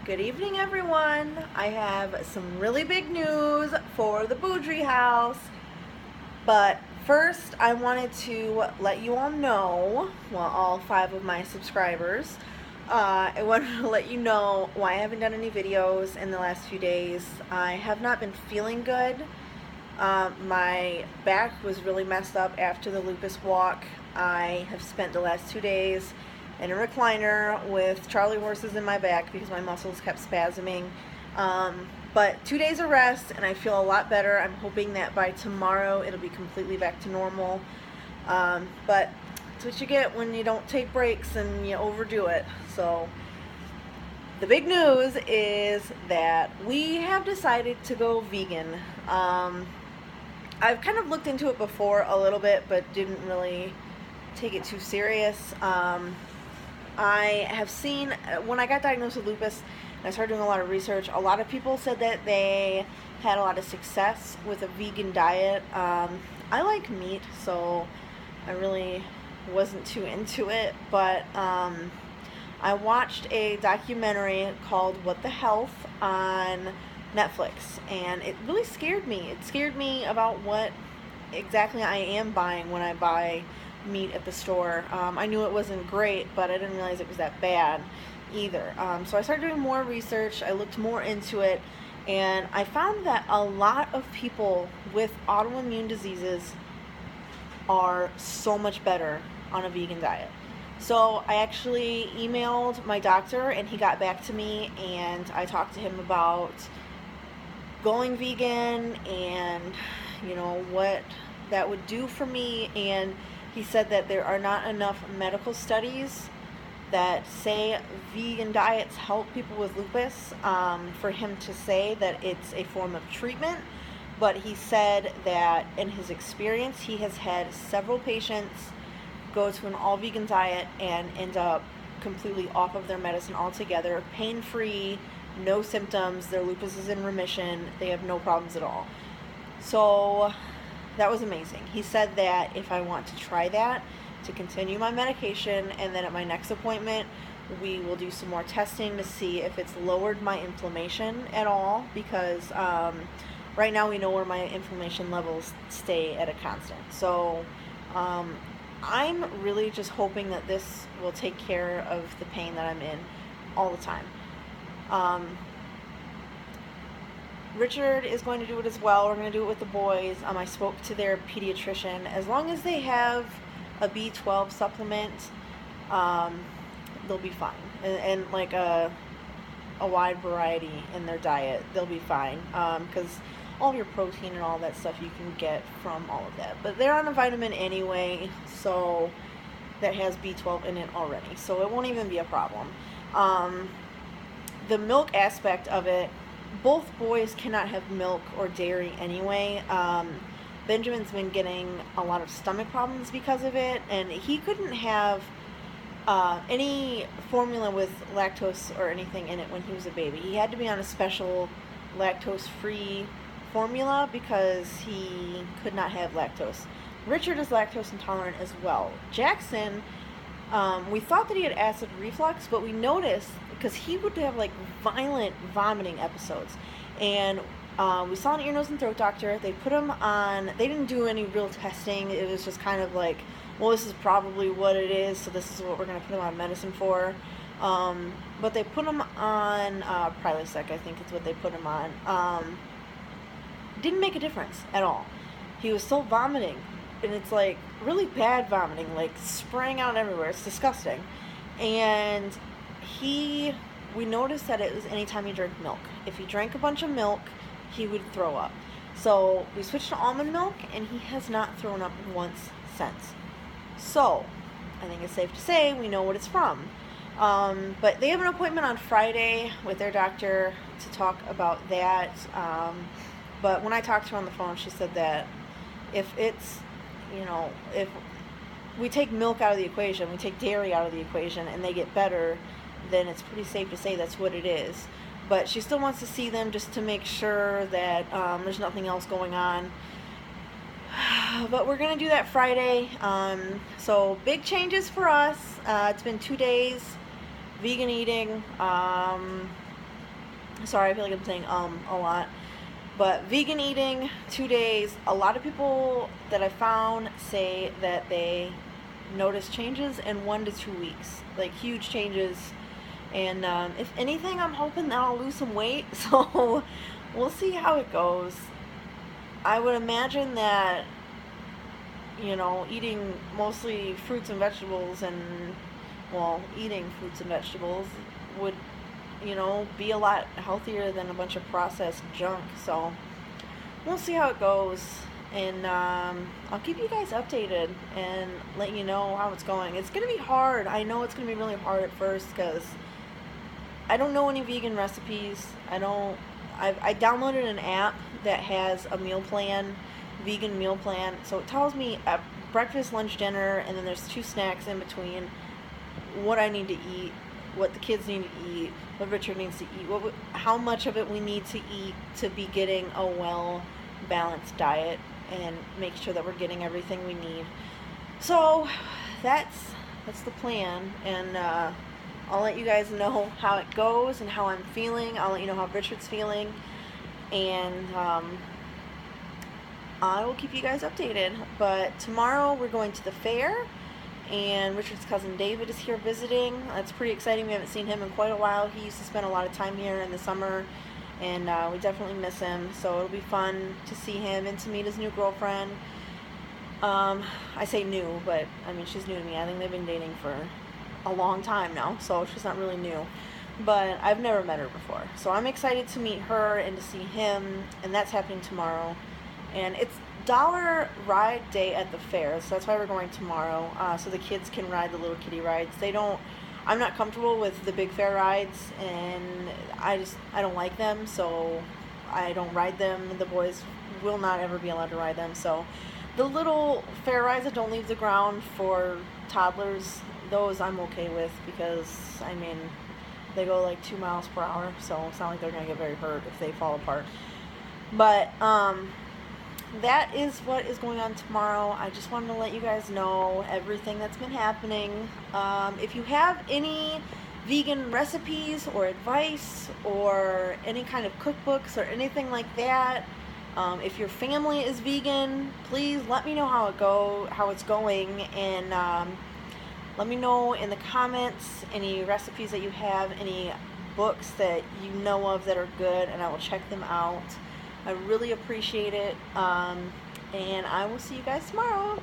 Good evening, everyone. I have some really big news for the Boudry house. But first, I wanted to let you all know, well, all 5 of my subscribers, I wanted to let you know why I haven't done any videos in the last few days. I have not been feeling good. My back was really messed up after the lupus walk. I have spent the last 2 days in a recliner with Charlie horses in my back because my muscles kept spasming. But 2 days of rest and I feel a lot better. I'm hoping that by tomorrow it'll be completely back to normal. But that's what you get when you don't take breaks and you overdo it. So the big news is that we have decided to go vegan. I've kind of looked into it before a little bit, but didn't really take it too serious. I have seen, when I got diagnosed with lupus and I started doing a lot of research, a lot of people said that they had a lot of success with a vegan diet. I like meat, so I really wasn't too into it, but I watched a documentary called What the Health on Netflix, and it really scared me. It scared me about what exactly I am buying when I buy meat at the store. I knew it wasn't great, but I didn't realize it was that bad either. So I started doing more research. I looked more into it, and I found that a lot of people with autoimmune diseases are so much better on a vegan diet. So I actually emailed my doctor, and he got back to me, and I talked to him about going vegan and what that would do for me. And he said that there are not enough medical studies that say vegan diets help people with lupus for him to say that it's a form of treatment. But he said that in his experience, he has had several patients go to an all vegan diet and end up completely off of their medicine altogether, pain-free, no symptoms, their lupus is in remission, they have no problems at all. So that was amazing. He said that if I want to try that, to continue my medication, and then at my next appointment we will do some more testing to see if it's lowered my inflammation at all, because right now we know where my inflammation levels stay at a constant. So I'm really just hoping that this will take care of the pain that I'm in all the time. Richard is going to do it as well. We're going to do it with the boys. I spoke to their pediatrician. As long as they have a B12 supplement, they'll be fine. And like a wide variety in their diet, they'll be fine. Because all of your protein and all that stuff you can get from all of that. But they're on a vitamin anyway, so that has B12 in it already. So it won't even be a problem. The milk aspect of it, both boys cannot have milk or dairy anyway. Benjamin's been getting a lot of stomach problems because of it, and he couldn't have any formula with lactose or anything in it when he was a baby. He had to be on a special lactose-free formula because he could not have lactose. Richard is lactose intolerant as well. Jackson, we thought that he had acid reflux, but we noticed, because he would have like violent vomiting episodes, and we saw an ear, nose, and throat doctor. They put him on, they didn't do any real testing. It was just kind of like, well, this is probably what it is, so this is what we're going to put him on medicine for. But they put him on Prilosec, I think it's what they put him on. Didn't make a difference at all. He was still vomiting, and it's like really bad vomiting, like spraying out everywhere. It's disgusting. And we noticed that it was anytime he drank milk. If he drank a bunch of milk, he would throw up. So we switched to almond milk, and he has not thrown up once since. So I think it's safe to say we know what it's from. But they have an appointment on Friday with their doctor to talk about that. But when I talked to her on the phone, she said that if it's, if we take milk out of the equation, we take dairy out of the equation, and they get better, then it's pretty safe to say that's what it is. But she still wants to see them just to make sure that there's nothing else going on. But we're going to do that Friday. So big changes for us. It's been 2 days vegan eating. Sorry, I feel like I'm saying a lot. But vegan eating, 2 days. A lot of people that I found say that they notice changes in 1 to 2 weeks, like huge changes. And if anything, I'm hoping that I'll lose some weight. So we'll see how it goes. I would imagine that, eating mostly fruits and vegetables and, well, eating fruits and vegetables would, be a lot healthier than a bunch of processed junk. So we'll see how it goes. And I'll keep you guys updated and let you know how it's going. It's going to be hard. I know it's going to be really hard at first because I don't know any vegan recipes. I downloaded an app that has a meal plan, vegan meal plan. So it tells me breakfast, lunch, dinner, and then there's 2 snacks in between, what I need to eat, what the kids need to eat, what Richard needs to eat, how much of it we need to eat to be getting a well-balanced diet and make sure that we're getting everything we need. So that's the plan, and I'll let you guys know how it goes and how I'm feeling. I'll let you know how Richard's feeling, and I will keep you guys updated. But tomorrow we're going to the fair, and Richard's cousin David is here visiting. That's pretty exciting. We haven't seen him in quite a while. He used to spend a lot of time here in the summer, and we definitely miss him. So it'll be fun to see him and to meet his new girlfriend. I say new, but I mean, she's new to me. I think they've been dating for a long time now, so she's not really new. But I've never met her before. So I'm excited to meet her and to see him, and that's happening tomorrow. And it's dollar ride day at the fair, so that's why we're going tomorrow, so the kids can ride the little kiddie rides. I'm not comfortable with the big fair rides, and I don't like them, so I don't ride them. The boys will not ever be allowed to ride them. So the little fair rides that don't leave the ground for toddlers, those I'm okay with, because I mean, they go like 2 miles per hour, so it's not like they're gonna get very hurt if they fall apart. But that is what is going on tomorrow. I just wanted to let you guys know everything that's been happening. If you have any vegan recipes or advice or any kind of cookbooks or anything like that, if your family is vegan, please let me know how it's going, and let me know in the comments any recipes that you have, any books that you know of that are good, and I will check them out. I really appreciate it, and I will see you guys tomorrow.